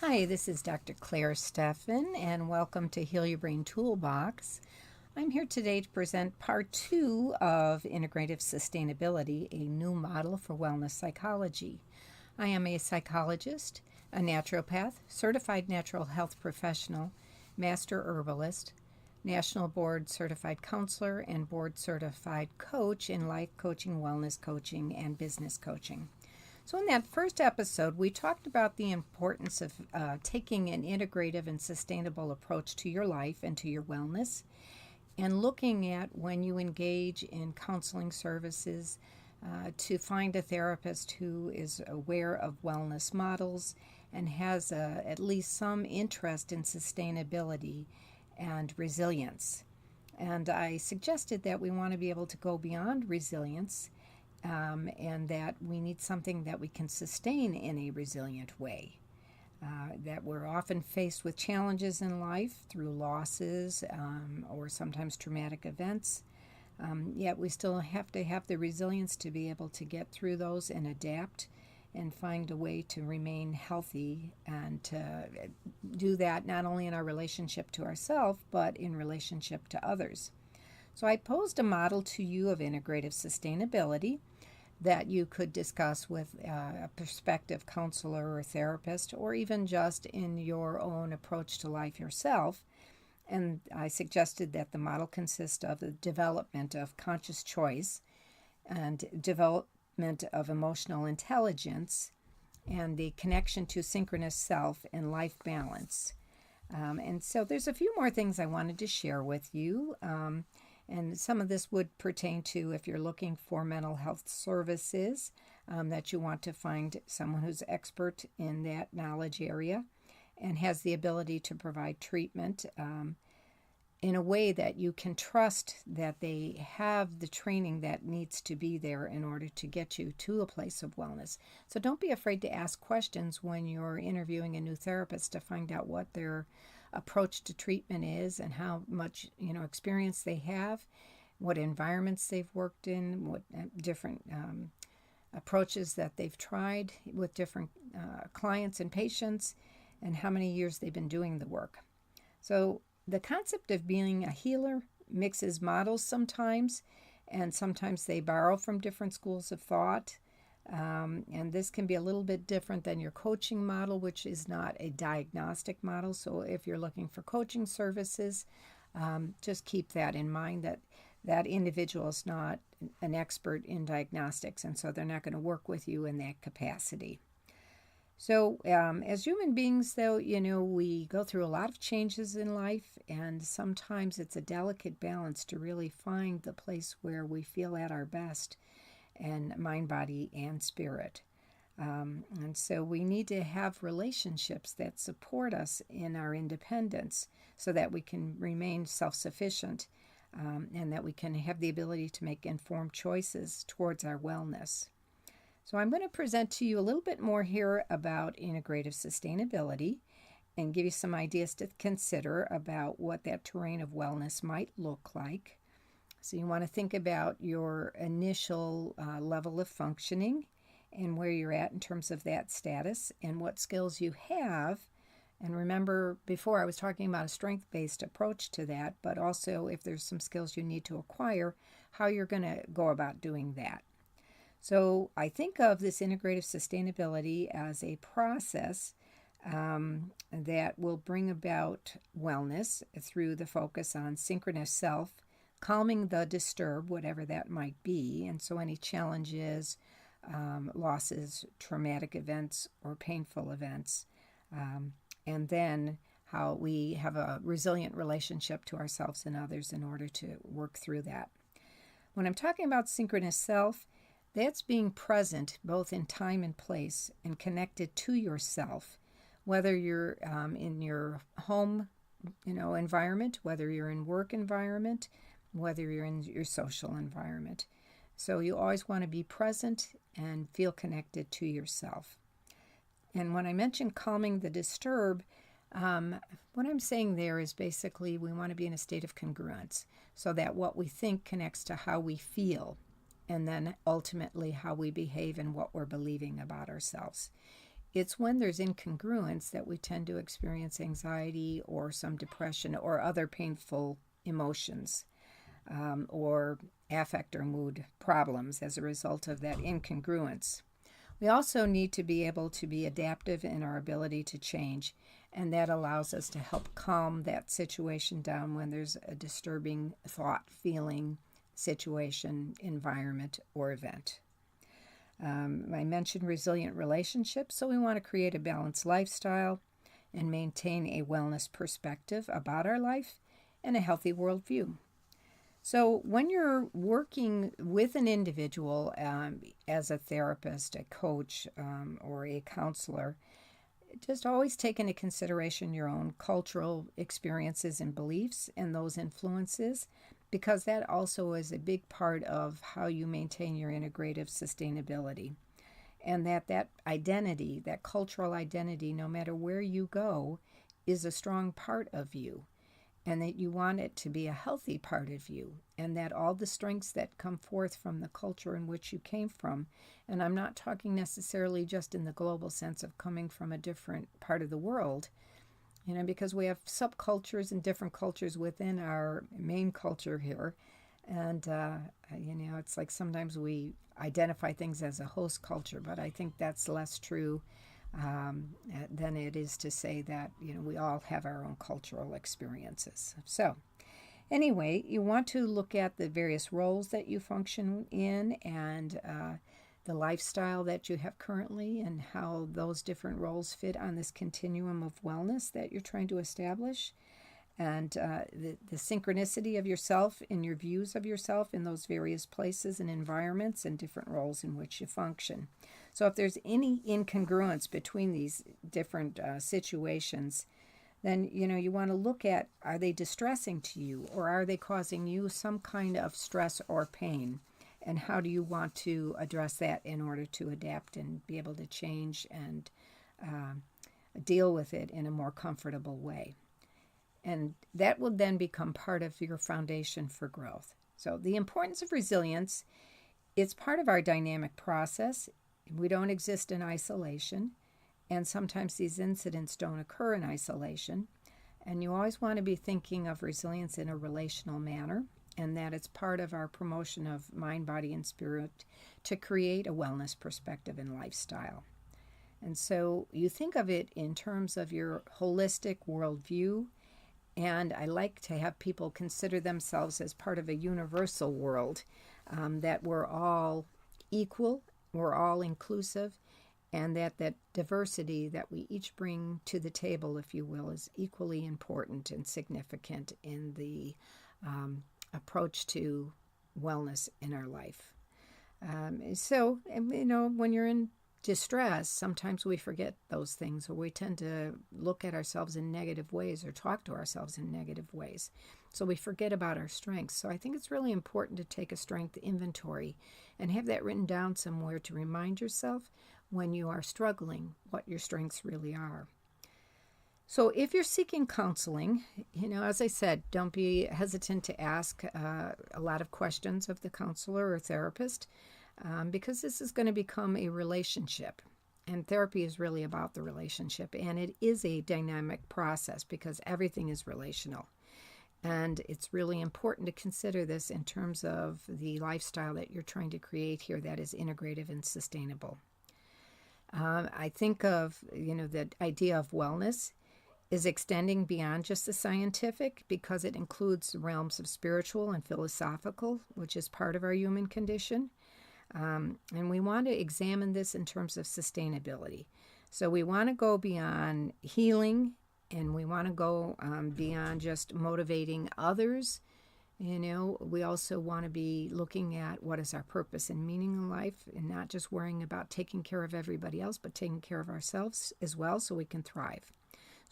Hi, this is Dr. Clare Steffen, and welcome to Heal Your Brain Toolbox. I'm here today to present part 2 of Integrative Sustainability, a new model for wellness psychology. I am a psychologist, a naturopath, certified natural health professional, master herbalist, national board certified counselor, and board certified coach in life coaching, wellness coaching, and business coaching. So in that first episode, we talked about the importance of taking an integrative and sustainable approach to your life and to your wellness, and looking at when you engage in counseling services to find a therapist who is aware of wellness models and has at least some interest in sustainability and resilience. And I suggested that we want to be able to go beyond resilience and that we need something that we can sustain in a resilient way. That we're often faced with challenges in life through losses or sometimes traumatic events, yet we still have to have the resilience to be able to get through those and adapt and find a way to remain healthy and to do that not only in our relationship to ourselves but in relationship to others. So I posed a model to you of integrative sustainability that you could discuss with a prospective counselor or therapist, or even just in your own approach to life yourself. And I suggested that the model consist of the development of conscious choice and development of emotional intelligence and the connection to synchronous self and life balance. And so there's a few more things I wanted to share with you. And some of this would pertain to if you're looking for mental health services, that you want to find someone who's expert in that knowledge area and has the ability to provide treatment in a way that you can trust that they have the training that needs to be there in order to get you to a place of wellness. So don't be afraid to ask questions when you're interviewing a new therapist to find out what their approach to treatment is and how much experience they have, what environments they've worked in, what different approaches that they've tried with different clients and patients, and how many years they've been doing the work. So the concept of being a healer mixes models sometimes, and sometimes they borrow from different schools of thought. And this can be a little bit different than your coaching model, which is not a diagnostic model. So if you're looking for coaching services, just keep that in mind, that individual is not an expert in diagnostics, and so they're not going to work with you in that capacity. So as human beings, though, we go through a lot of changes in life, and sometimes it's a delicate balance to really find the place where we feel at our best, and mind, body, and spirit. And so we need to have relationships that support us in our independence so that we can remain self-sufficient and that we can have the ability to make informed choices towards our wellness. So I'm going to present to you a little bit more here about integrative sustainability and give you some ideas to consider about what that terrain of wellness might look like. So you want to think about your initial level of functioning and where you're at in terms of that status and what skills you have. And remember, before I was talking about a strength-based approach to that, but also if there's some skills you need to acquire, how you're going to go about doing that. So I think of this integrative sustainability as a process that will bring about wellness through the focus on synchronous self, calming the disturbed, whatever that might be. And so any challenges, losses, traumatic events, or painful events. And then how we have a resilient relationship to ourselves and others in order to work through that. When I'm talking about synchronous self, that's being present both in time and place and connected to yourself, whether you're in your home environment, whether you're in work environment, whether you're in your social environment. So you always want to be present and feel connected to yourself. And when I mention calming the disturbed, what I'm saying there is basically we want to be in a state of congruence so that what we think connects to how we feel and then ultimately how we behave and what we're believing about ourselves. it's when there's incongruence that we tend to experience anxiety or some depression or other painful emotions, or affect or mood problems as a result of that incongruence. We also need to be able to be adaptive in our ability to change, and that allows us to help calm that situation down when there's a disturbing thought, feeling, situation, environment, or event. I mentioned resilient relationships, so we want to create a balanced lifestyle and maintain a wellness perspective about our life and a healthy worldview. So when you're working with an individual as a therapist, a coach, or a counselor, just always take into consideration your own cultural experiences and beliefs and those influences, because that also is a big part of how you maintain your integrative sustainability. And that identity, that cultural identity, no matter where you go, is a strong part of you, and that you want it to be a healthy part of you, and that all the strengths that come forth from the culture in which you came from, and I'm not talking necessarily just in the global sense of coming from a different part of the world, because we have subcultures and different cultures within our main culture here. And, it's like sometimes we identify things as a host culture, but I think that's less true than it is to say that, we all have our own cultural experiences. So anyway, you want to look at the various roles that you function in and the lifestyle that you have currently and how those different roles fit on this continuum of wellness that you're trying to establish. And the synchronicity of yourself and your views of yourself in those various places and environments and different roles in which you function. So if there's any incongruence between these different situations, then you want to look at, are they distressing to you, or are they causing you some kind of stress or pain? And how do you want to address that in order to adapt and be able to change and deal with it in a more comfortable way? And that will then become part of your foundation for growth. So the importance of resilience, it's part of our dynamic process. We don't exist in isolation, and sometimes these incidents don't occur in isolation. And you always want to be thinking of resilience in a relational manner, and that it's part of our promotion of mind, body, and spirit to create a wellness perspective and lifestyle. And so you think of it in terms of your holistic worldview. And I like to have people consider themselves as part of a universal world, that we're all equal, we're all inclusive, and that diversity that we each bring to the table, if you will, is equally important and significant in the approach to wellness in our life. So, when you're in distress, sometimes we forget those things, or we tend to look at ourselves in negative ways or talk to ourselves in negative ways. So we forget about our strengths. So I think it's really important to take a strength inventory and have that written down somewhere to remind yourself when you are struggling what your strengths really are. So if you're seeking counseling, as I said, don't be hesitant to ask a lot of questions of the counselor or therapist. Because this is going to become a relationship, and therapy is really about the relationship, and it is a dynamic process because everything is relational, and it's really important to consider this in terms of the lifestyle that you're trying to create here that is integrative and sustainable. I think of, the idea of wellness is extending beyond just the scientific, because it includes the realms of spiritual and philosophical, which is part of our human condition. And we want to examine this in terms of sustainability. So we want to go beyond healing, and we want to go beyond just motivating others. We also want to be looking at what is our purpose and meaning in life, and not just worrying about taking care of everybody else, but taking care of ourselves as well so we can thrive.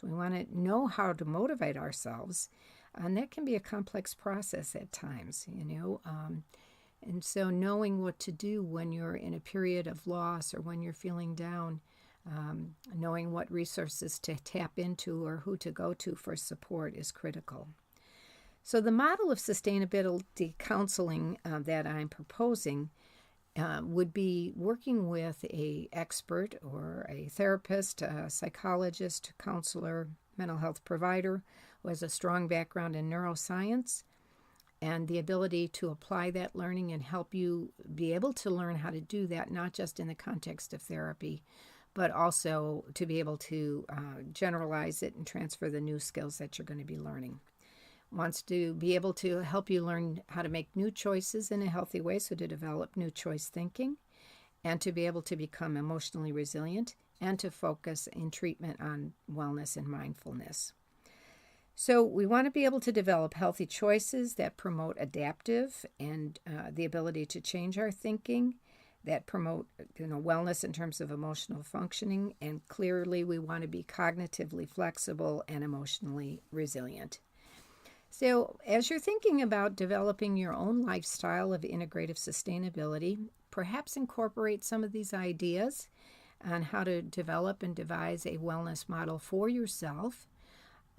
So we want to know how to motivate ourselves, and that can be a complex process at times, And so knowing what to do when you're in a period of loss or when you're feeling down, knowing what resources to tap into or who to go to for support is critical. So the model of sustainability counseling that I'm proposing would be working with a expert or a therapist, a psychologist, counselor, mental health provider who has a strong background in neuroscience and the ability to apply that learning and help you be able to learn how to do that, not just in the context of therapy, but also to be able to generalize it and transfer the new skills that you're going to be learning. Wants to be able to help you learn how to make new choices in a healthy way, so to develop new choice thinking, and to be able to become emotionally resilient, and to focus in treatment on wellness and mindfulness. So we want to be able to develop healthy choices that promote adaptive and the ability to change our thinking, that promote wellness in terms of emotional functioning, and clearly we want to be cognitively flexible and emotionally resilient. So as you're thinking about developing your own lifestyle of integrative sustainability, perhaps incorporate some of these ideas on how to develop and devise a wellness model for yourself.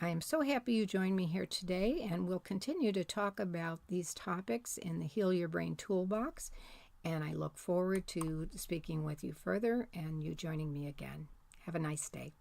I am so happy you joined me here today, and we'll continue to talk about these topics in the Heal Your Brain Toolbox, and I look forward to speaking with you further and you joining me again. Have a nice day.